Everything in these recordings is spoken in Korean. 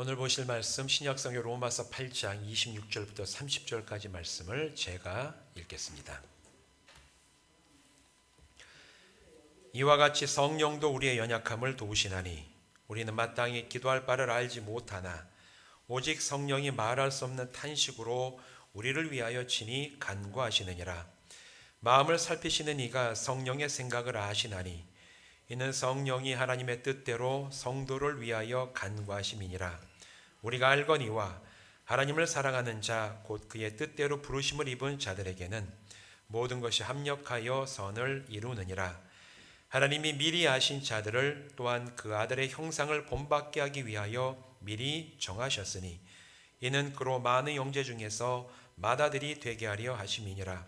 오늘 보실 말씀 신약성경 로마서 8장 26절부터 30절까지 말씀을 제가 읽겠습니다. 이와 같이 성령도 우리의 연약함을 도우시나니 우리는 마땅히 기도할 바를 알지 못하나 오직 성령이 말할 수 없는 탄식으로 우리를 위하여 친히 간구하시느니라. 마음을 살피시는 이가 성령의 생각을 아시나니 이는 성령이 하나님의 뜻대로 성도를 위하여 간구하심이니라. 우리가 알거니와 하나님을 사랑하는 자 곧 그의 뜻대로 부르심을 입은 자들에게는 모든 것이 합력하여 선을 이루느니라. 하나님이 미리 아신 자들을 또한 그 아들의 형상을 본받게 하기 위하여 미리 정하셨으니 이는 그로 많은 형제 중에서 맏아들이 되게 하려 하심이니라.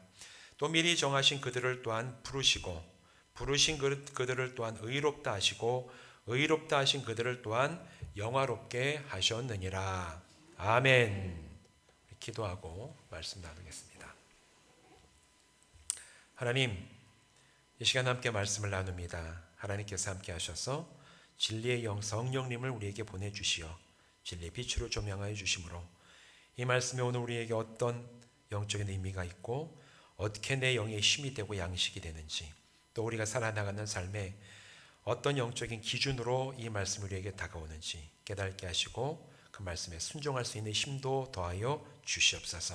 또 미리 정하신 그들을 또한 부르시고 부르신 그들을 또한 의롭다 하시고 의롭다 하신 그들을 또한 영화롭게 하셨느니라. 아멘. 기도하고 말씀 나누겠습니다. 하나님, 이 시간 함께 말씀을 나눕니다. 하나님께서 함께 하셔서 진리의 영 성령님을 우리에게 보내주시어 진리의 빛으로 조명하여 주심으로 이 말씀이 오늘 우리에게 어떤 영적인 의미가 있고 어떻게 내 영의 힘이 되고 양식이 되는지, 또 우리가 살아나가는 삶에 어떤 영적인 기준으로 이 말씀이 우리에게 다가오는지 깨닫게 하시고 그 말씀에 순종할 수 있는 힘도 더하여 주시옵소서.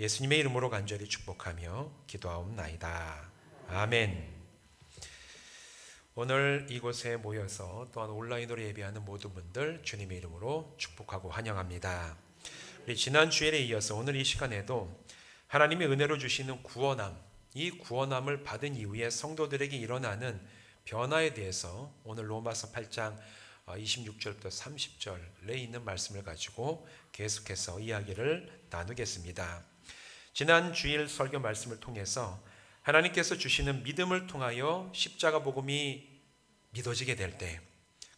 예수님의 이름으로 간절히 축복하며 기도하옵나이다. 아멘. 오늘 이곳에 모여서 또한 온라인으로 예배하는 모든 분들 주님의 이름으로 축복하고 환영합니다. 우리 지난 주일에 이어서 오늘 이 시간에도 하나님의 은혜로 주시는 구원함, 이 구원함을 받은 이후에 성도들에게 일어나는 변화에 대해서 오늘 로마서 8장 26절부터 30절에 있는 말씀을 가지고 계속해서 이야기를 나누겠습니다. 지난 주일 설교 말씀을 통해서 하나님께서 주시는 믿음을 통하여 십자가 복음이 믿어지게 될 때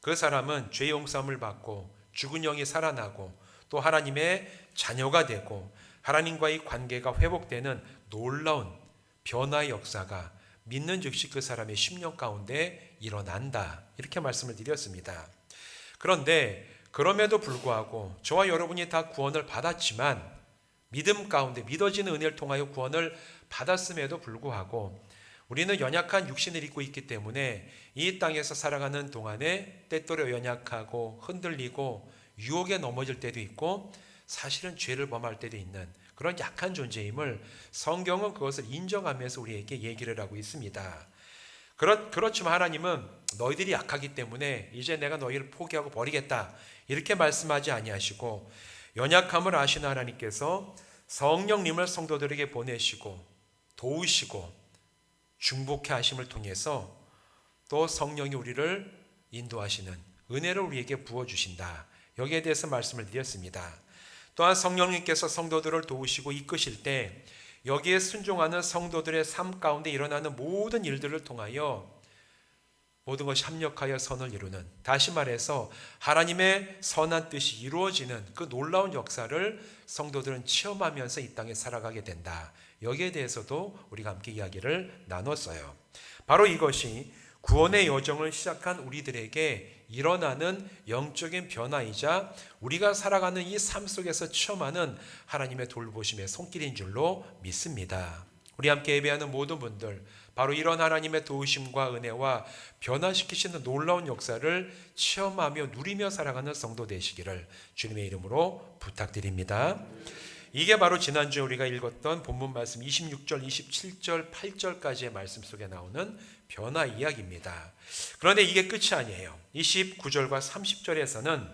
그 사람은 죄 용서함을 받고 죽은 영이 살아나고 또 하나님의 자녀가 되고 하나님과의 관계가 회복되는 놀라운 변화의 역사가 믿는 즉시 그 사람의 심령 가운데 일어난다. 이렇게 말씀을 드렸습니다. 그런데 그럼에도 불구하고 저와 여러분이 다 구원을 받았지만 믿음 가운데 믿어지는 은혜를 통하여 구원을 받았음에도 불구하고 우리는 연약한 육신을 입고 있기 때문에 이 땅에서 살아가는 동안에 때때로 연약하고 흔들리고 유혹에 넘어질 때도 있고 사실은 죄를 범할 때도 있는 그런 약한 존재임을 성경은 그것을 인정하면서 우리에게 얘기를 하고 있습니다. 그렇지만 하나님은 너희들이 약하기 때문에 이제 내가 너희를 포기하고 버리겠다 이렇게 말씀하지 아니하시고 연약함을 아시는 하나님께서 성령님을 성도들에게 보내시고 도우시고 중복해 하심을 통해서 또 성령이 우리를 인도하시는 은혜를 우리에게 부어주신다. 여기에 대해서 말씀을 드렸습니다. 또한 성령님께서 성도들을 도우시고 이끄실 때 여기에 순종하는 성도들의 삶 가운데 일어나는 모든 일들을 통하여 모든 것이 합력하여 선을 이루는, 다시 말해서 하나님의 선한 뜻이 이루어지는 그 놀라운 역사를 성도들은 체험하면서 이 땅에 살아가게 된다. 여기에 대해서도 우리가 함께 이야기를 나눴어요. 바로 이것이 구원의 여정을 시작한 우리들에게 일어나는 영적인 변화이자 우리가 살아가는 이 삶 속에서 체험하는 하나님의 돌보심의 손길인 줄로 믿습니다. 우리 함께 예배하는 모든 분들 바로 이런 하나님의 도우심과 은혜와 변화시키시는 놀라운 역사를 체험하며 누리며 살아가는 성도 되시기를 주님의 이름으로 부탁드립니다. 이게 바로 지난주에 우리가 읽었던 본문 말씀 26절, 27절, 8절까지의 말씀 속에 나오는 변화 이야기입니다. 그런데 이게 끝이 아니에요. 29절과 30절에서는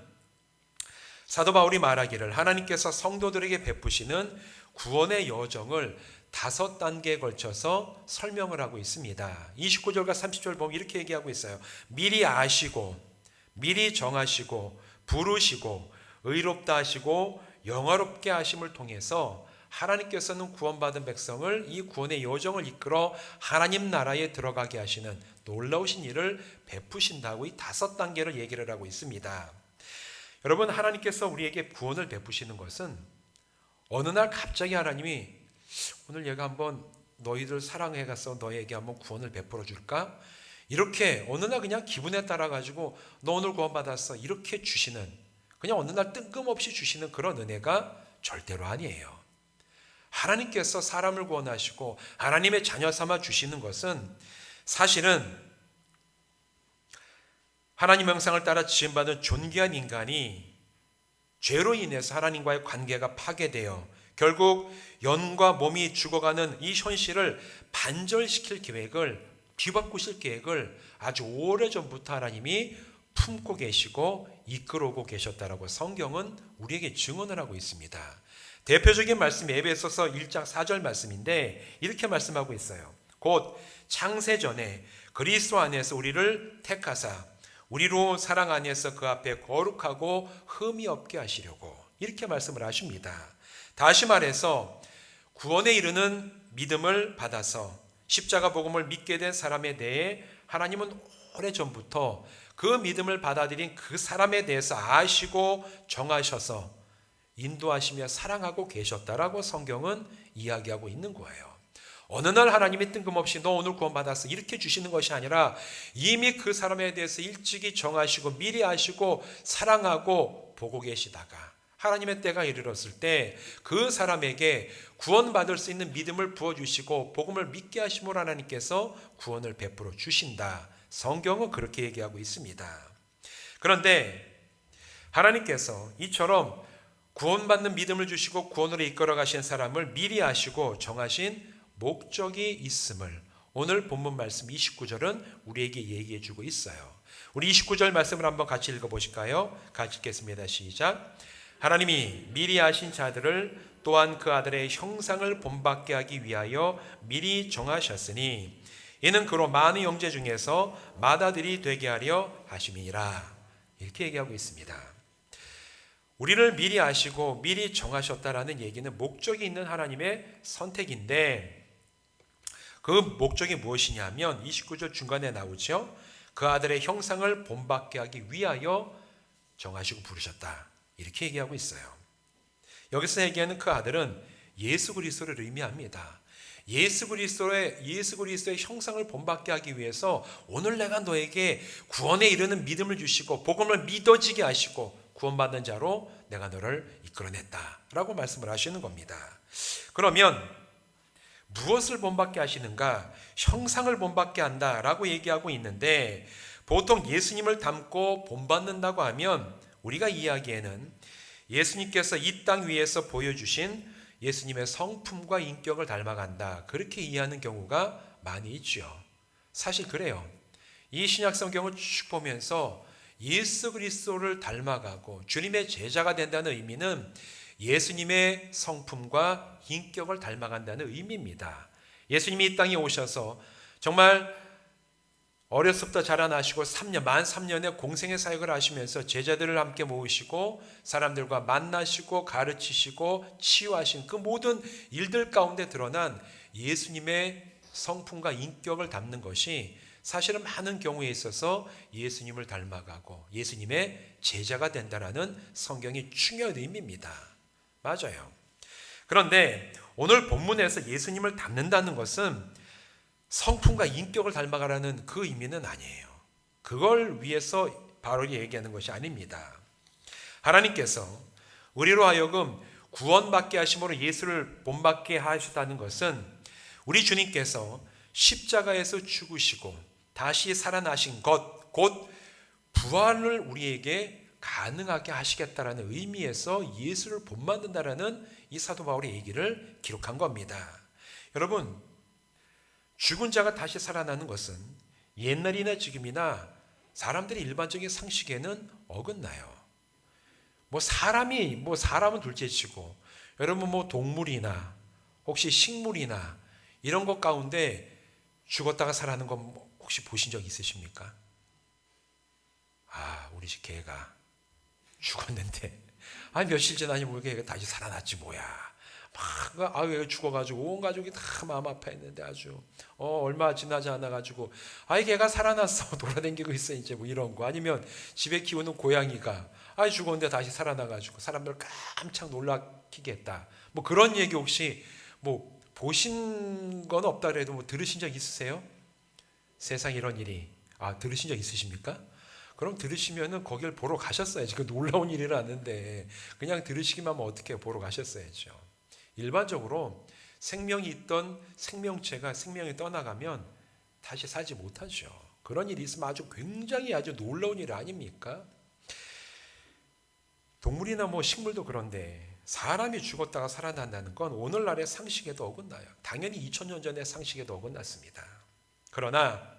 사도 바울이 말하기를 하나님께서 성도들에게 베푸시는 구원의 여정을 5단계에 걸쳐서 설명을 하고 있습니다. 29절과 30절 보면 이렇게 얘기하고 있어요. 미리 아시고 미리 정하시고 부르시고 의롭다 하시고 영화롭게 하심을 통해서 하나님께서는 구원받은 백성을 이 구원의 여정을 이끌어 하나님 나라에 들어가게 하시는 놀라우신 일을 베푸신다고 이 5단계를 얘기를 하고 있습니다. 여러분, 하나님께서 우리에게 구원을 베푸시는 것은 어느 날 갑자기 하나님이 오늘 얘가 한번 너희들 사랑해 가서 너에게 한번 구원을 베풀어 줄까? 이렇게 어느 날 그냥 기분에 따라 가지고 너 오늘 구원받았어 이렇게 주시는 그냥 어느 날 뜬금없이 주시는 그런 은혜가 절대로 아니에요. 하나님께서 사람을 구원하시고 하나님의 자녀 삼아 주시는 것은 사실은 하나님 형상을 따라 지음받은 존귀한 인간이 죄로 인해서 하나님과의 관계가 파괴되어 결국 영과 몸이 죽어가는 이 현실을 반절시킬 계획을, 뒤바꾸실 계획을 아주 오래전부터 하나님이 품고 계시고 이끌어오고 계셨다라고 성경은 우리에게 증언을 하고 있습니다. 대표적인 말씀이 에베소서 1장 4절 말씀인데 이렇게 말씀하고 있어요. 곧 창세전에 그리스도 안에서 우리를 택하사 우리로 사랑 안에서 그 앞에 거룩하고 흠이 없게 하시려고, 이렇게 말씀을 하십니다. 다시 말해서 구원에 이르는 믿음을 받아서 십자가 복음을 믿게 된 사람에 대해 하나님은 오래전부터 그 믿음을 받아들인 그 사람에 대해서 아시고 정하셔서 인도하시며 사랑하고 계셨다라고 성경은 이야기하고 있는 거예요. 어느 날 하나님이 뜬금없이 너 오늘 구원받았어 이렇게 주시는 것이 아니라 이미 그 사람에 대해서 일찍이 정하시고 미리 아시고 사랑하고 보고 계시다가 하나님의 때가 이르렀을 때 그 사람에게 구원받을 수 있는 믿음을 부어주시고 복음을 믿게 하심으로 하나님께서 구원을 베풀어 주신다. 성경은 그렇게 얘기하고 있습니다. 그런데 하나님께서 이처럼 구원받는 믿음을 주시고 구원으로 이끌어 가신 사람을 미리 아시고 정하신 목적이 있음을 오늘 본문 말씀 29절은 우리에게 얘기해 주고 있어요. 우리 29절 말씀을 한번 같이 읽어보실까요? 같이 읽겠습니다. 시작. 하나님이 미리 아신 자들을 또한 그 아들의 형상을 본받게 하기 위하여 미리 정하셨으니 이는 그로 많은 형제 중에서 맏아들이 되게 하려 하심이니라. 이렇게 얘기하고 있습니다. 우리를 미리 아시고 미리 정하셨다라는 얘기는 목적이 있는 하나님의 선택인데 그 목적이 무엇이냐면 29절 중간에 나오죠. 그 아들의 형상을 본받게 하기 위하여 정하시고 부르셨다. 이렇게 얘기하고 있어요. 여기서 얘기하는 그 아들은 예수 그리스도를 의미합니다. 예수 그리스도의 형상을 본받게 하기 위해서 오늘 내가 너에게 구원에 이르는 믿음을 주시고 복음을 믿어지게 하시고 구원받는 자로 내가 너를 이끌어냈다라고 말씀을 하시는 겁니다. 그러면 무엇을 본받게 하시는가? 형상을 본받게 한다라고 얘기하고 있는데 보통 예수님을 닮고 본받는다고 하면 우리가 이야기에는 예수님께서 이 땅 위에서 보여주신 예수님의 성품과 인격을 닮아간다, 그렇게 이해하는 경우가 많이 있죠. 사실 그래요. 이 신약 성경을 쭉 보면서 예수 그리스도를 닮아가고 주님의 제자가 된다는 의미는 예수님의 성품과 인격을 닮아간다는 의미입니다. 예수님이 이 땅에 오셔서 정말 어려서부터 자라나시고 만 3년의 공생의 사역을 하시면서 제자들을 함께 모으시고 사람들과 만나시고 가르치시고 치유하신 그 모든 일들 가운데 드러난 예수님의 성품과 인격을 담는 것이 사실은 많은 경우에 있어서 예수님을 닮아가고 예수님의 제자가 된다라는 성경의 중요한 의미입니다. 맞아요. 그런데 오늘 본문에서 예수님을 닮는다는 것은 성품과 인격을 닮아가라는 그 의미는 아니에요. 그걸 위해서 바로 얘기하는 것이 아닙니다. 하나님께서 우리로 하여금 구원받게 하심으로 예수를 본받게 하셨다는 것은 우리 주님께서 십자가에서 죽으시고 다시 살아나신 것, 곧 부활을 우리에게 가능하게 하시겠다라는 의미에서 예수를 본받는다라는 이 사도 바울의 얘기를 기록한 겁니다. 여러분, 죽은 자가 다시 살아나는 것은 옛날이나 지금이나 사람들의 일반적인 상식에는 어긋나요. 사람은 둘째치고 여러분 동물이나 혹시 식물이나 이런 것 가운데 죽었다가 살아나는 건 혹시 보신 적 있으십니까? 우리 집 개가 죽었는데 며칠 지나니 모르게 다시 살아났지 뭐야. 막 죽어가지고 온 가족이 다 마음 아파했는데 아주 얼마 지나지 않아가지고 걔가 살아났어 돌아다니고 있어 이제 이런 거. 아니면 집에 키우는 고양이가 죽었는데 다시 살아나가지고 사람들 깜짝 놀라키게 했다. 그런 얘기 혹시 보신 건 없다 그래도 들으신 적 있으세요? 세상에 이런 일이 들으신 적 있으십니까? 그럼 들으시면은 거길 보러 가셨어야지. 그 놀라운 일이라 않는데 그냥 들으시기만 하면 어떻게 보러 가셨어야죠. 일반적으로 생명이 있던 생명체가 생명이 떠나가면 다시 살지 못하죠. 그런 일이 있으면 굉장히 아주 놀라운 일 아닙니까? 동물이나 식물도 그런데 사람이 죽었다가 살아난다는 건 오늘날의 상식에도 어긋나요. 당연히 2000년 전의 상식에도 어긋났습니다. 그러나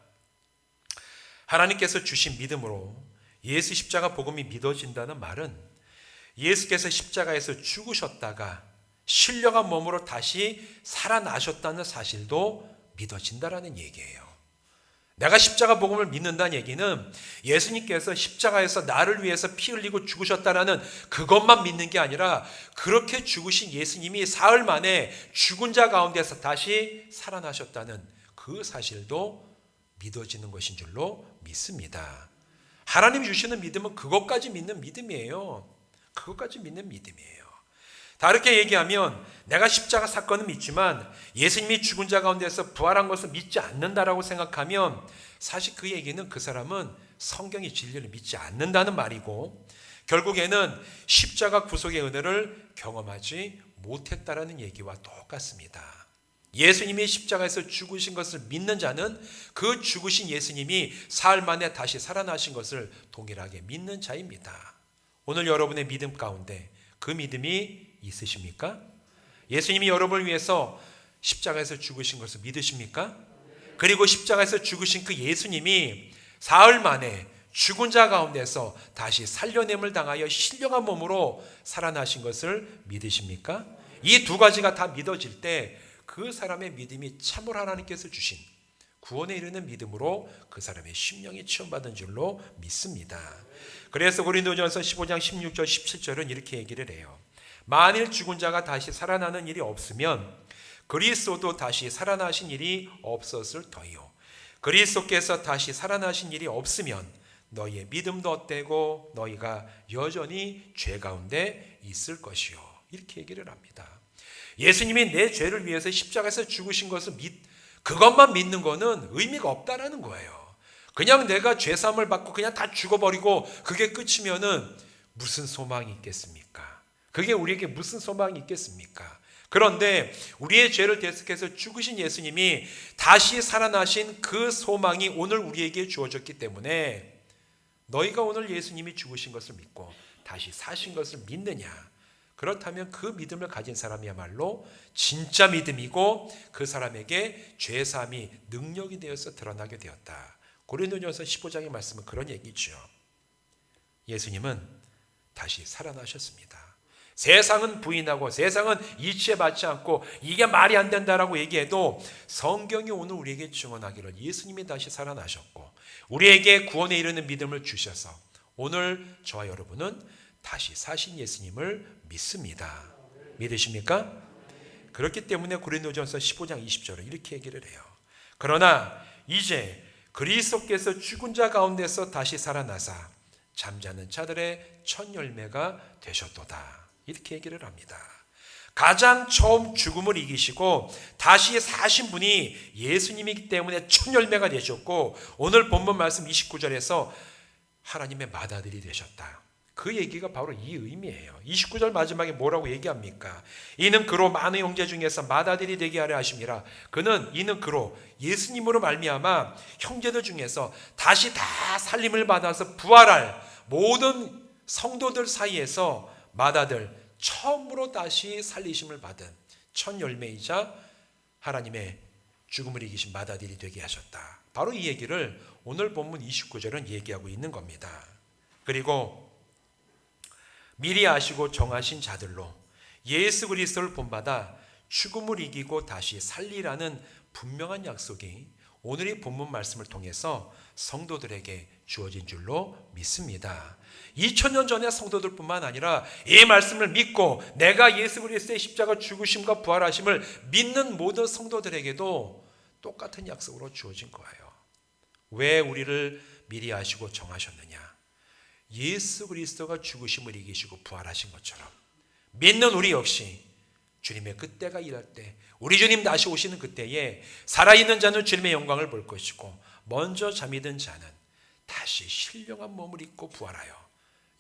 하나님께서 주신 믿음으로 예수 십자가 복음이 믿어진다는 말은 예수께서 십자가에서 죽으셨다가 신령한 몸으로 다시 살아나셨다는 사실도 믿어진다라는 얘기예요. 내가 십자가 복음을 믿는다는 얘기는 예수님께서 십자가에서 나를 위해서 피 흘리고 죽으셨다라는 그것만 믿는 게 아니라 그렇게 죽으신 예수님이 사흘 만에 죽은 자 가운데서 다시 살아나셨다는 그 사실도 믿어지는 것인 줄로 믿습니다. 하나님이 주시는 믿음은 그것까지 믿는 믿음이에요. 그것까지 믿는 믿음이에요. 다르게 얘기하면 내가 십자가 사건은 믿지만 예수님이 죽은 자 가운데서 부활한 것을 믿지 않는다라고 생각하면 사실 그 얘기는 그 사람은 성경의 진리를 믿지 않는다는 말이고 결국에는 십자가 구속의 은혜를 경험하지 못했다라는 얘기와 똑같습니다. 예수님이 십자가에서 죽으신 것을 믿는 자는 그 죽으신 예수님이 사흘 만에 다시 살아나신 것을 동일하게 믿는 자입니다. 오늘 여러분의 믿음 가운데 그 믿음이 있으십니까? 예수님이 여러분을 위해서 십자가에서 죽으신 것을 믿으십니까? 그리고 십자가에서 죽으신 그 예수님이 사흘 만에 죽은 자 가운데서 다시 살려냄을 당하여 신령한 몸으로 살아나신 것을 믿으십니까? 이 두 가지가 다 믿어질 때 그 사람의 믿음이 참으로 하나님께서 주신 구원에 이르는 믿음으로 그 사람의 심령이 체험받은 줄로 믿습니다. 그래서 고린도전서 15장 16절 17절은 이렇게 얘기를 해요. 만일 죽은 자가 다시 살아나는 일이 없으면 그리스도도 다시 살아나신 일이 없었을 터이요. 그리스도께서 다시 살아나신 일이 없으면 너희의 믿음도 헛되고 너희가 여전히 죄 가운데 있을 것이요. 이렇게 얘기를 합니다. 예수님이 내 죄를 위해서 십자가에서 죽으신 것을 그것만 믿는 거는 의미가 없다라는 거예요. 그냥 내가 죄사함을 받고 그냥 다 죽어버리고 그게 끝이면은 무슨 소망이 있겠습니까? 그게 우리에게 무슨 소망이 있겠습니까? 그런데 우리의 죄를 대속해서 죽으신 예수님이 다시 살아나신 그 소망이 오늘 우리에게 주어졌기 때문에 너희가 오늘 예수님이 죽으신 것을 믿고 다시 사신 것을 믿느냐? 그렇다면 그 믿음을 가진 사람이야말로 진짜 믿음이고 그 사람에게 죄사함이 능력이 되어서 드러나게 되었다. 고린도전서 15장의 말씀은 그런 얘기죠. 예수님은 다시 살아나셨습니다. 세상은 부인하고 세상은 이치에 받지 않고 이게 말이 안 된다라고 얘기해도 성경이 오늘 우리에게 증언하기를 예수님이 다시 살아나셨고 우리에게 구원에 이르는 믿음을 주셔서 오늘 저와 여러분은 다시 사신 예수님을 믿습니다. 믿으십니까? 그렇기 때문에 고린도전서 15장 20절에 이렇게 얘기를 해요. 그러나 이제 그리스도께서 죽은 자 가운데서 다시 살아나사 잠자는 자들의 첫 열매가 되셨도다. 이렇게 얘기를 합니다. 가장 처음 죽음을 이기시고 다시 사신 분이 예수님이기 때문에 첫 열매가 되셨고 오늘 본문 말씀 29절에서 하나님의 맏아들이 되셨다. 그 얘기가 바로 이 의미예요. 29절 마지막에 뭐라고 얘기합니까? 이는 그로 많은 형제 중에서 맏아들이 되게 하려 하심이라. 이는 그로 예수님으로 말미암아 형제들 중에서 다시 다 살림을 받아서 부활할 모든 성도들 사이에서 맏아들 처음으로 다시 살리심을 받은 첫 열매이자 하나님의 죽음을 이기신 맏아들이 되게 하셨다. 바로 이 얘기를 오늘 본문 29절은 얘기하고 있는 겁니다. 그리고 미리 아시고 정하신 자들로 예수 그리스도를 본받아 죽음을 이기고 다시 살리라는 분명한 약속이 오늘 이 본문 말씀을 통해서 성도들에게 주어진 줄로 믿습니다. 2000년 전의 성도들뿐만 아니라 이 말씀을 믿고 내가 예수 그리스도의 십자가 죽으심과 부활하심을 믿는 모든 성도들에게도 똑같은 약속으로 주어진 거예요. 왜 우리를 미리 아시고 정하셨느냐? 예수 그리스도가 죽으심을 이기시고 부활하신 것처럼 믿는 우리 역시 주님의 그때가 일할 때 우리 주님 다시 오시는 그때에 살아있는 자는 주님의 영광을 볼 것이고 먼저 잠이 든 자는 다시 신령한 몸을 입고 부활하여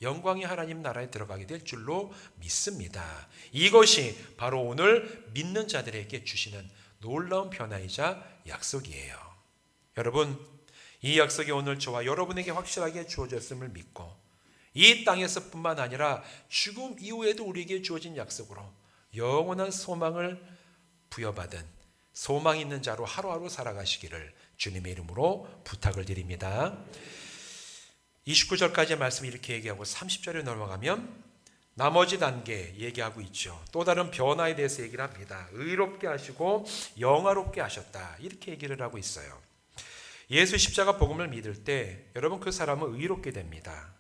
영광의 하나님 나라에 들어가게 될 줄로 믿습니다. 이것이 바로 오늘 믿는 자들에게 주시는 놀라운 변화이자 약속이에요. 여러분, 이 약속이 오늘 저와 여러분에게 확실하게 주어졌음을 믿고 이 땅에서뿐만 아니라 죽음 이후에도 우리에게 주어진 약속으로 영원한 소망을 부여받은 소망 있는 자로 하루하루 살아가시기를 주님의 이름으로 부탁을 드립니다. 29절까지의 말씀 이렇게 얘기하고 30절에 넘어가면 나머지 단계 얘기하고 있죠. 또 다른 변화에 대해서 얘기를 합니다. 의롭게 하시고 영화롭게 하셨다, 이렇게 얘기를 하고 있어요. 예수 십자가 복음을 믿을 때 여러분, 그 사람은 의롭게 됩니다.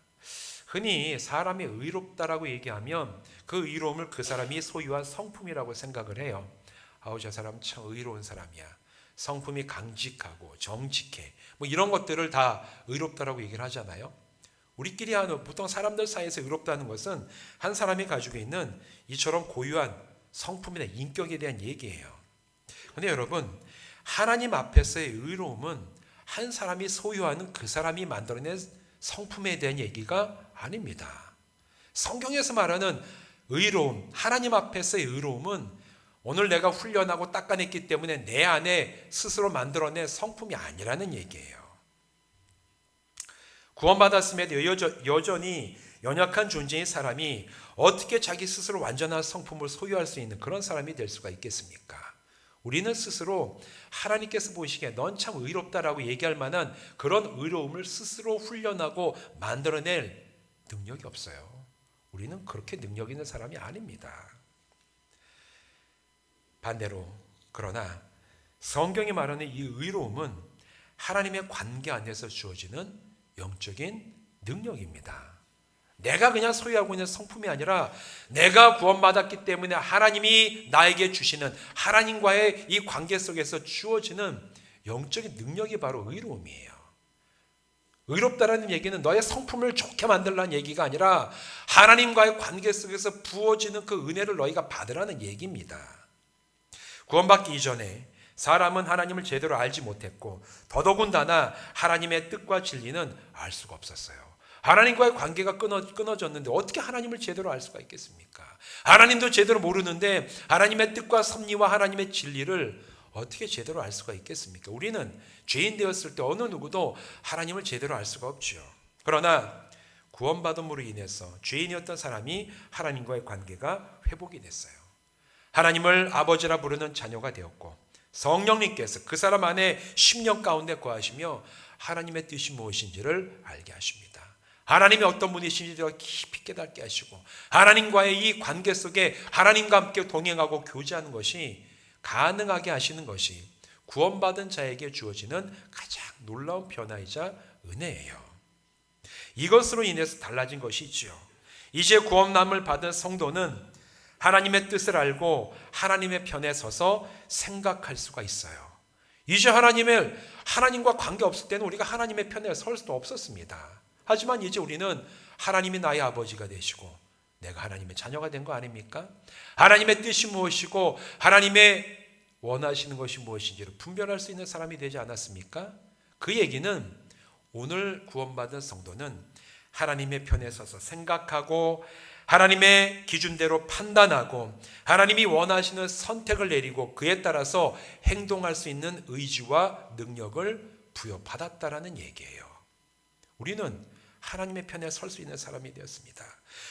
흔히 사람이 의롭다라고 얘기하면 그 의로움을 그 사람이 소유한 성품이라고 생각을 해요. 아우, 저 사람 참 의로운 사람이야, 성품이 강직하고 정직해, 뭐 이런 것들을 다 의롭다라고 얘기를 하잖아요. 우리끼리 하는, 보통 사람들 사이에서 의롭다는 것은 한 사람이 가지고 있는 이처럼 고유한 성품이나 인격에 대한 얘기예요. 그런데 여러분, 하나님 앞에서의 의로움은 한 사람이 소유하는 그 사람이 만들어낸 성품에 대한 얘기가 아닙니다. 성경에서 말하는 의로움, 하나님 앞에서의 의로움은 오늘 내가 훈련하고 닦아냈기 때문에 내 안에 스스로 만들어낸 성품이 아니라는 얘기예요. 구원받았음에도 여전히 연약한 존재인 사람이 어떻게 자기 스스로 완전한 성품을 소유할 수 있는 그런 사람이 될 수가 있겠습니까? 우리는 스스로 하나님께서 보시기에 넌 참 의롭다라고 얘기할 만한 그런 의로움을 스스로 훈련하고 만들어낼 능력이 없어요. 우리는 그렇게 능력 있는 사람이 아닙니다. 반대로, 그러나 성경이 말하는 이 의로움은 하나님의 관계 안에서 주어지는 영적인 능력입니다. 내가 그냥 소유하고 있는 성품이 아니라 내가 구원받았기 때문에 하나님이 나에게 주시는 하나님과의 이 관계 속에서 주어지는 영적인 능력이 바로 의로움이에요. 의롭다라는 얘기는 너의 성품을 좋게 만들라는 얘기가 아니라 하나님과의 관계 속에서 부어지는 그 은혜를 너희가 받으라는 얘기입니다. 구원받기 이전에 사람은 하나님을 제대로 알지 못했고 더더군다나 하나님의 뜻과 진리는 알 수가 없었어요. 하나님과의 관계가 끊어졌는데 어떻게 하나님을 제대로 알 수가 있겠습니까? 하나님도 제대로 모르는데 하나님의 뜻과 섭리와 하나님의 진리를 어떻게 제대로 알 수가 있겠습니까? 우리는 죄인 되었을 때 어느 누구도 하나님을 제대로 알 수가 없죠. 그러나 구원받음으로 인해서 죄인이었던 사람이 하나님과의 관계가 회복이 됐어요. 하나님을 아버지라 부르는 자녀가 되었고 성령님께서 그 사람 안에 심령 가운데 거하시며 하나님의 뜻이 무엇인지를 알게 하십니다. 하나님이 어떤 분이신지 더 깊이 깨닫게 하시고 하나님과의 이 관계 속에 하나님과 함께 동행하고 교제하는 것이 가능하게 하시는 것이 구원받은 자에게 주어지는 가장 놀라운 변화이자 은혜예요. 이것으로 인해서 달라진 것이 있죠. 이제 구원함을 받은 성도는 하나님의 뜻을 알고 하나님의 편에 서서 생각할 수가 있어요. 이제 하나님과 관계 없을 때는 우리가 하나님의 편에 설 수도 없었습니다. 하지만 이제 우리는 하나님이 나의 아버지가 되시고 내가 하나님의 자녀가 된 거 아닙니까? 하나님의 뜻이 무엇이고 하나님의 원하시는 것이 무엇인지를 분별할 수 있는 사람이 되지 않았습니까? 그 얘기는 오늘 구원받은 성도는 하나님의 편에 서서 생각하고 하나님의 기준대로 판단하고 하나님이 원하시는 선택을 내리고 그에 따라서 행동할 수 있는 의지와 능력을 부여받았다라는 얘기예요. 우리는 하나님의 편에 설 수 있는 사람이 되었습니다.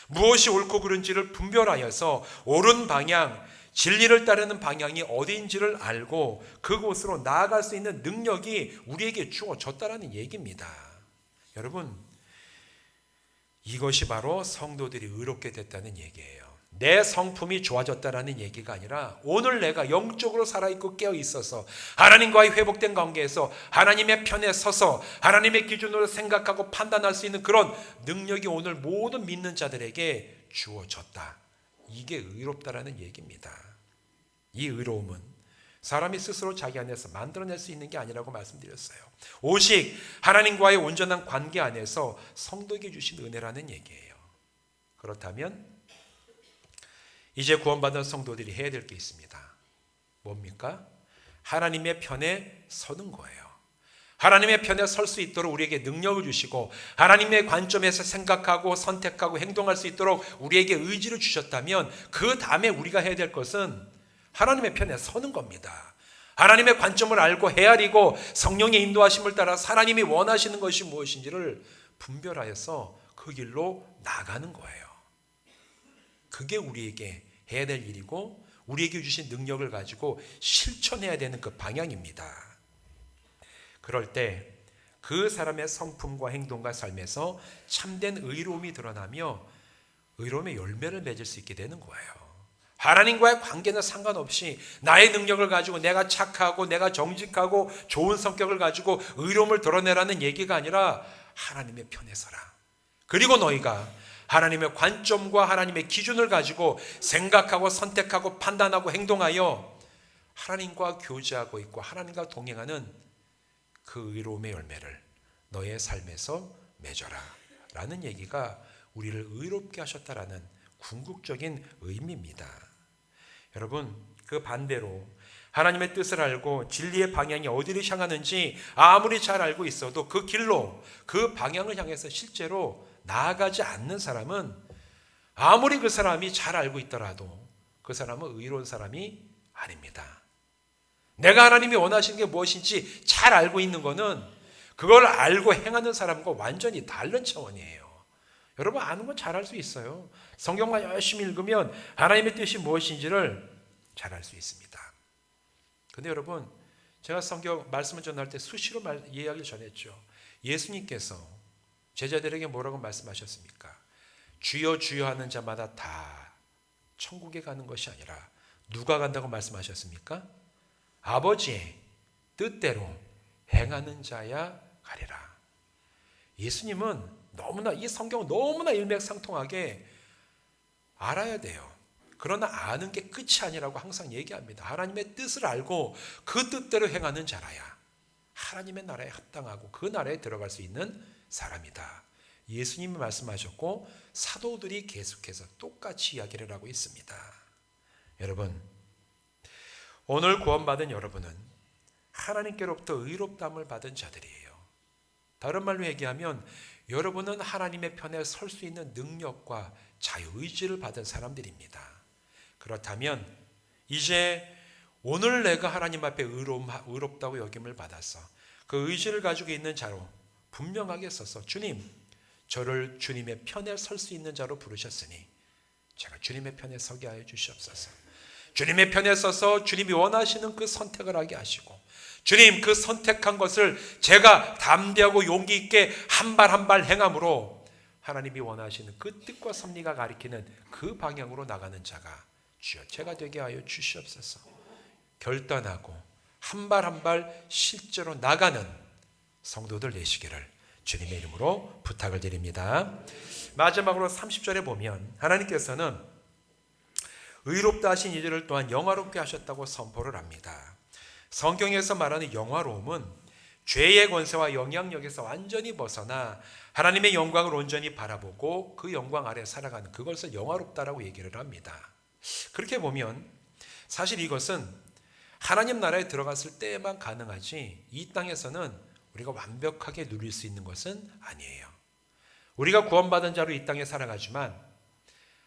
무엇이 옳고 그른지를 분별하여서 옳은 방향, 진리를 따르는 방향이 어디인지를 알고 그곳으로 나아갈 수 있는 능력이 우리에게 주어졌다라는 얘기입니다. 여러분, 이것이 바로 성도들이 의롭게 됐다는 얘기예요. 내 성품이 좋아졌다라는 얘기가 아니라 오늘 내가 영적으로 살아있고 깨어있어서 하나님과의 회복된 관계에서 하나님의 편에 서서 하나님의 기준으로 생각하고 판단할 수 있는 그런 능력이 오늘 모든 믿는 자들에게 주어졌다. 이게 의롭다라는 얘기입니다. 이 의로움은 사람이 스스로 자기 안에서 만들어낼 수 있는 게 아니라고 말씀드렸어요. 오직 하나님과의 온전한 관계 안에서 성도에게 주신 은혜라는 얘기예요. 그렇다면 이제 구원받은 성도들이 해야 될 게 있습니다. 뭡니까? 하나님의 편에 서는 거예요. 하나님의 편에 설 수 있도록 우리에게 능력을 주시고 하나님의 관점에서 생각하고 선택하고 행동할 수 있도록 우리에게 의지를 주셨다면 그 다음에 우리가 해야 될 것은 하나님의 편에 서는 겁니다. 하나님의 관점을 알고 헤아리고 성령의 인도하심을 따라 하나님이 원하시는 것이 무엇인지를 분별하여서 그 길로 나가는 거예요. 그게 우리에게 해야 될 일이고 우리에게 주신 능력을 가지고 실천해야 되는 그 방향입니다. 그럴 때 그 사람의 성품과 행동과 삶에서 참된 의로움이 드러나며 의로움의 열매를 맺을 수 있게 되는 거예요. 하나님과의 관계는 상관없이 나의 능력을 가지고 내가 착하고 내가 정직하고 좋은 성격을 가지고 의로움을 드러내라는 얘기가 아니라 하나님의 편에 서라. 그리고 너희가 하나님의 관점과 하나님의 기준을 가지고 생각하고 선택하고 판단하고 행동하여 하나님과 교제하고 있고 하나님과 동행하는 그 의로움의 열매를 너의 삶에서 맺어라 라는 얘기가 우리를 의롭게 하셨다라는 궁극적인 의미입니다. 여러분, 그 반대로 하나님의 뜻을 알고 진리의 방향이 어디를 향하는지 아무리 잘 알고 있어도 그 길로 그 방향을 향해서 실제로 나아가지 않는 사람은 아무리 그 사람이 잘 알고 있더라도 그 사람은 의로운 사람이 아닙니다. 내가 하나님이 원하시는 게 무엇인지 잘 알고 있는 거는 그걸 알고 행하는 사람과 완전히 다른 차원이에요. 여러분, 아는 건 잘 알 수 있어요. 성경만 열심히 읽으면 하나님의 뜻이 무엇인지를 잘 알 수 있습니다. 근데 여러분, 제가 성경 말씀을 전할 때 수시로 이야기를 전했죠. 예수님께서 제자들에게 뭐라고 말씀하셨습니까? 주여 주여 하는 자마다 다 천국에 가는 것이 아니라 누가 간다고 말씀하셨습니까? 아버지의 뜻대로 행하는 자야 가리라. 예수님은 너무나 이 성경을 너무나 일맥상통하게 알아야 돼요. 그러나 아는 게 끝이 아니라고 항상 얘기합니다. 하나님의 뜻을 알고 그 뜻대로 행하는 자라야 하나님의 나라에 합당하고 그 나라에 들어갈 수 있는 사람이다. 예수님이 말씀하셨고 사도들이 계속해서 똑같이 이야기를 하고 있습니다. 여러분, 오늘 구원받은 여러분은 하나님께로부터 의롭다함을 받은 자들이에요. 다른 말로 얘기하면 여러분은 하나님의 편에 설 수 있는 능력과 자유의지를 받은 사람들입니다. 그렇다면 이제 오늘 내가 하나님 앞에 의롭다고 여김을 받아서 그 의지를 가지고 있는 자로 분명하게 서서 주님, 저를 주님의 편에 설 수 있는 자로 부르셨으니 제가 주님의 편에 서게 하여 주시옵소서. 주님의 편에 서서 주님이 원하시는 그 선택을 하게 하시고 주님, 그 선택한 것을 제가 담대하고 용기 있게 한 발 한 발 행함으로 하나님이 원하시는 그 뜻과 섭리가 가리키는 그 방향으로 나가는 자가 주여 제가 되게 하여 주시옵소서. 결단하고 한 발 한 발 실제로 나가는 성도들 되시기를 주님의 이름으로 부탁을 드립니다. 마지막으로 30절에 보면 하나님께서는 의롭다 하신 이들을 또한 영화롭게 하셨다고 선포를 합니다. 성경에서 말하는 영화로움은 죄의 권세와 영향력에서 완전히 벗어나 하나님의 영광을 온전히 바라보고 그 영광 아래 살아가는 그것을 영화롭다라고 얘기를 합니다. 그렇게 보면 사실 이것은 하나님 나라에 들어갔을 때만 가능하지 이 땅에서는 우리가 완벽하게 누릴 수 있는 것은 아니에요. 우리가 구원받은 자로 이 땅에 살아가지만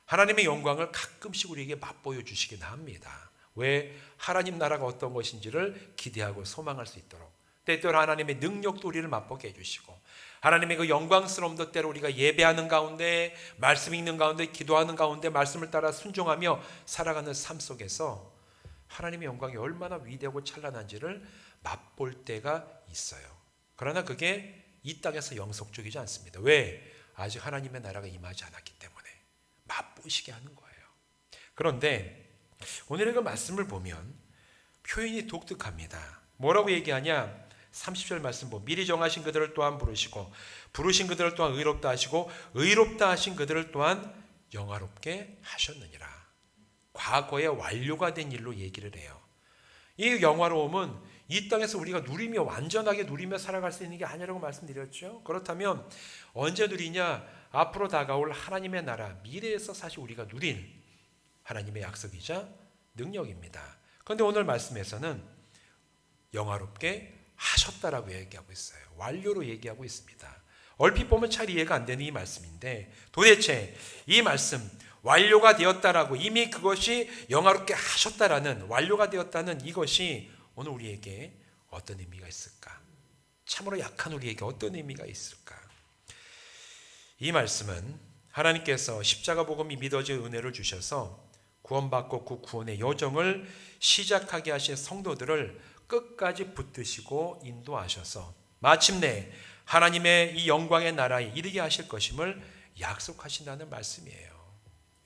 하나님의 영광을 가끔씩 우리에게 맛보여 주시긴 합니다. 왜? 하나님 나라가 어떤 것인지를 기대하고 소망할 수 있도록 때때로 하나님의 능력도 우리를 맛보게 해주시고 하나님의 그 영광스러움도 때로 우리가 예배하는 가운데 말씀 읽는 가운데 기도하는 가운데 말씀을 따라 순종하며 살아가는 삶 속에서 하나님의 영광이 얼마나 위대하고 찬란한지를 맛볼 때가 있어요. 그러나 그게 이 땅에서 영속적이지 않습니다. 왜? 아직 하나님의 나라가 임하지 않았기 때문에 맛보시게 하는 거예요. 그런데 오늘의 그 말씀을 보면 표현이 독특합니다. 뭐라고 얘기하냐? 30절 말씀 보면 미리 정하신 그들을 또한 부르시고 부르신 그들을 또한 의롭다 하시고 의롭다 하신 그들을 또한 영화롭게 하셨느니라. 과거에 완료가 된 일로 얘기를 해요. 이 영화로움은 이 땅에서 우리가 누리며 완전하게 누리며 살아갈 수 있는 게 아니라고 말씀드렸죠. 그렇다면 언제 누리냐? 앞으로 다가올 하나님의 나라 미래에서 사실 우리가 누릴 하나님의 약속이자 능력입니다. 그런데 오늘 말씀에서는 영화롭게 하셨다라고 얘기하고 있어요. 완료로 얘기하고 있습니다. 얼핏 보면 잘 이해가 안 되는 이 말씀인데, 도대체 이 말씀 완료가 되었다라고, 이미 그것이 영화롭게 하셨다라는, 완료가 되었다는 이것이 오늘 우리에게 어떤 의미가 있을까? 참으로 약한 우리에게 어떤 의미가 있을까? 이 말씀은 하나님께서 십자가 복음이 믿어질 은혜를 주셔서 구원받고 그 구원의 여정을 시작하게 하신 성도들을 끝까지 붙드시고 인도하셔서 마침내 하나님의 이 영광의 나라에 이르게 하실 것임을 약속하신다는 말씀이에요.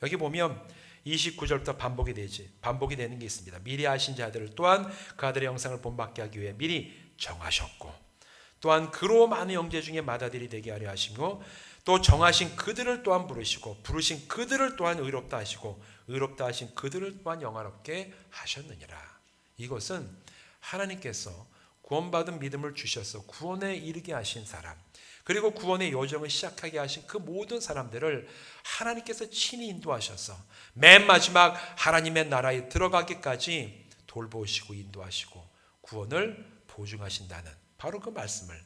여기 보면 29절부터 반복이 되는 게 있습니다. 미리 하신 자들을 또한 그 아들의 영상을 본받게 하기 위해 미리 정하셨고, 또한 그로 많은 형제 중에 맏아들이 되게 하려 하시고, 또 정하신 그들을 또한 부르시고, 부르신 그들을 또한 의롭다 하시고, 의롭다 하신 그들을 또한 영화롭게 하셨느니라. 이것은 하나님께서 구원받은 믿음을 주셔서 구원에 이르게 하신 사람, 그리고 구원의 여정을 시작하게 하신 그 모든 사람들을 하나님께서 친히 인도하셔서 맨 마지막 하나님의 나라에 들어가기까지 돌보시고 인도하시고 구원을 보증하신다는 바로 그 말씀을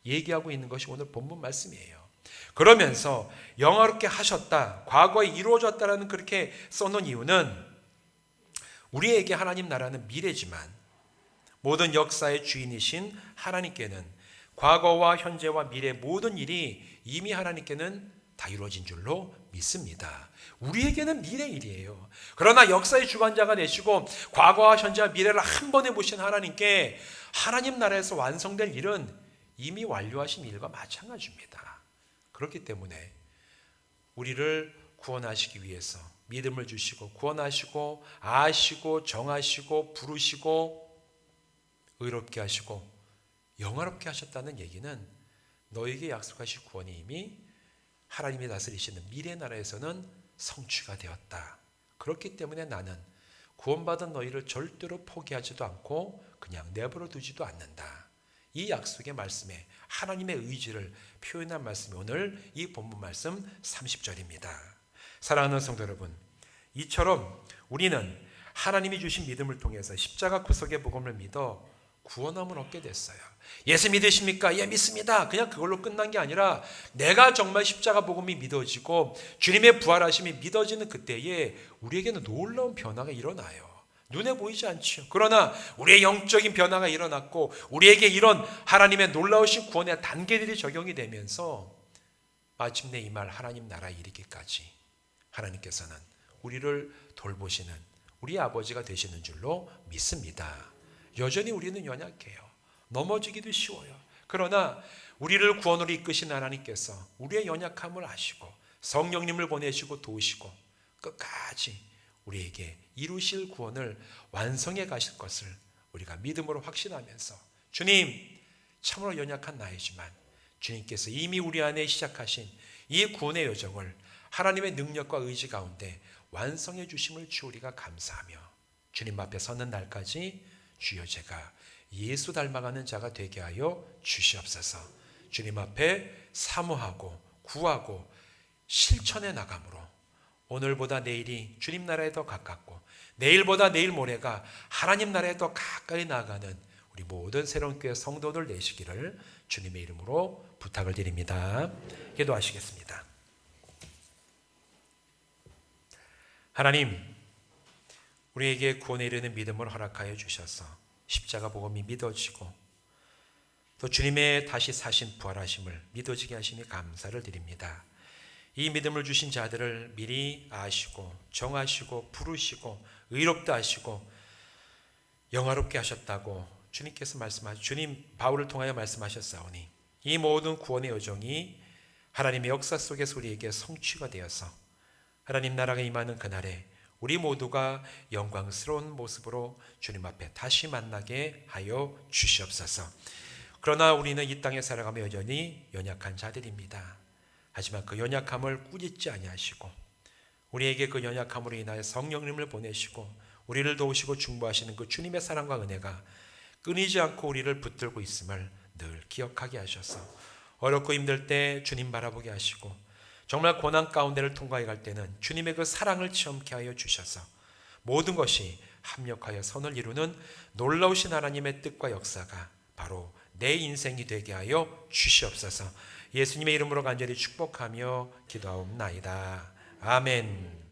얘기하고 있는 것이 오늘 본문 말씀이에요. 그러면서 영화롭게 하셨다, 과거에 이루어졌다라는 그렇게 써놓은 이유는 우리에게 하나님 나라는 미래지만 모든 역사의 주인이신 하나님께는 과거와 현재와 미래 모든 일이 이미 하나님께는 다 이루어진 줄로 믿습니다. 우리에게는 미래 일이에요. 그러나 역사의 주관자가 되시고 과거와 현재와 미래를 한 번에 보신 하나님께 하나님 나라에서 완성될 일은 이미 완료하신 일과 마찬가지입니다. 그렇기 때문에 우리를 구원하시기 위해서 믿음을 주시고 구원하시고 아시고 정하시고 부르시고 의롭게 하시고 영화롭게 하셨다는 얘기는 너에게 약속하신 구원이 이미 하나님이 다스리시는 미래 나라에서는 성취가 되었다. 그렇기 때문에 나는 구원받은 너희를 절대로 포기하지도 않고 그냥 내버려 두지도 않는다. 이 약속의 말씀에 하나님의 의지를 표현한 말씀이 오늘 이 본문 말씀 30절입니다. 사랑하는 성도 여러분, 이처럼 우리는 하나님이 주신 믿음을 통해서 십자가 구속의 복음을 믿어 구원함을 얻게 됐어요. 예수 믿으십니까? 예, 믿습니다. 그냥 그걸로 끝난 게 아니라 내가 정말 십자가 복음이 믿어지고 주님의 부활하심이 믿어지는 그때에 우리에게는 놀라운 변화가 일어나요. 눈에 보이지 않죠. 그러나 우리의 영적인 변화가 일어났고 우리에게 이런 하나님의 놀라우신 구원의 단계들이 적용이 되면서 마침내 이 말 하나님 나라에 이르기까지 하나님께서는 우리를 돌보시는 우리 아버지가 되시는 줄로 믿습니다. 여전히 우리는 연약해요. 넘어지기도 쉬워요. 그러나 우리를 구원으로 이끄신 하나님께서 우리의 연약함을 아시고 성령님을 보내시고 도우시고 끝까지 우리에게 이루실 구원을 완성해 가실 것을 우리가 믿음으로 확신하면서 주님, 참으로 연약한 나이지만 주님께서 이미 우리 안에 시작하신 이 구원의 여정을 하나님의 능력과 의지 가운데 완성해 주심을 주 우리가 감사하며 주님 앞에 서는 날까지 주여 제가 예수 닮아가는 자가 되게 하여 주시옵소서. 주님 앞에 사모하고 구하고 실천해 나감으로 오늘보다 내일이 주님 나라에 더 가깝고 내일보다 내일 모레가 하나님 나라에 더 가까이 나아가는 우리 모든 새로운 교회 성도들 되시기를 주님의 이름으로 부탁을 드립니다. 기도하시겠습니다. 하나님, 우리에게 구원에 이르는 믿음을 허락하여 주셔서 십자가 복음이 믿어지고 또 주님의 다시 사신 부활하심을 믿어지게 하시니 감사를 드립니다. 이 믿음을 주신 자들을 미리 아시고 정하시고 부르시고 의롭다 하시고 영화롭게 하셨다고 주님께서 말씀하셨, 주님 바울을 통하여 말씀하셨사오니 이 모든 구원의 여정이 하나님의 역사 속에서 우리에게 성취가 되어서 하나님 나라가 임하는 그날에 우리 모두가 영광스러운 모습으로 주님 앞에 다시 만나게 하여 주시옵소서. 그러나 우리는 이 땅에 살아가며 여전히 연약한 자들입니다. 하지만 그 연약함을 꾸짖지 아니하시고 우리에게 그 연약함으로 인하여 성령님을 보내시고 우리를 도우시고 중보하시는 그 주님의 사랑과 은혜가 끊이지 않고 우리를 붙들고 있음을 늘 기억하게 하셔서 어렵고 힘들 때 주님 바라보게 하시고 정말 고난 가운데를 통과해 갈 때는 주님의 그 사랑을 체험케 하여 주셔서 모든 것이 합력하여 선을 이루는 놀라우신 하나님의 뜻과 역사가 바로 바로 내 인생이 되게 하여 주시옵소서. 예수님의 이름으로 간절히 축복하며 기도하옵나이다. 아멘.